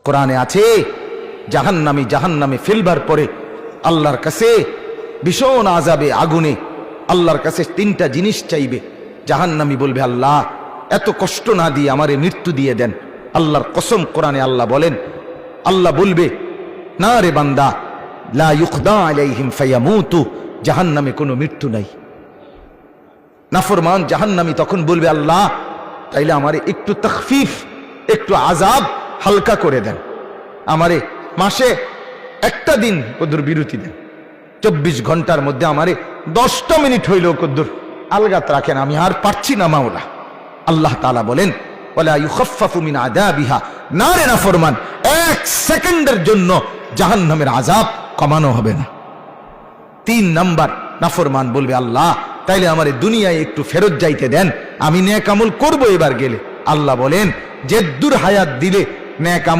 কোরআনে আছে জাহান্নামে ফেলবার পরে আল্লাহর কাছে ভীষণ আযাবে আগুনে আল্লাহর কাছে তিনটা জিনিস চাইবে। জাহান্নামী বলবে, আল্লাহ এত কষ্ট না দিয়ে আমারে মৃত্যু দিয়ে দেন। আল্লাহর কসম, কোরআনে আল্লাহ বলেন, আল্লাহ বলবে, না রে বান্দা, লা ইউকদা আলাইহিম ফায়ামুতু, জাহান্নামে কোনো মৃত্যু নাই। নাফরমান জাহান্নামী তখন বলবে, আল্লাহ তাইলে আমারে একটু তাখফিফ, একটু আযাব হালকা করে দেন, আমারে মাসে একটা দিন কদ্দুর বিরতি দেন, 24 ঘন্টার মধ্যে আমারে 10টা মিনিট হইলেও কদ্দুর আলগাত রাখেন, আমি আর পারছি না মাওলা। আল্লাহ তাআলা বলেন, ওয়ালা ইউখাফফাফু মিন আযাবিহা, না রে নাফরমান, 1 সেকেন্ডের জন্য জাহান্নামের আযাব কমানো হবে না। 3 নাম্বার, নাফরমান বলবে, আল্লাহ তাইলে আমারে দুনিয়ায় একটু ফেরত যাইতে দেন, আমি নেক আমল করব এবার গেলে। আল্লাহ বলেন, যে দূর হায়াত দিলে নেক আমল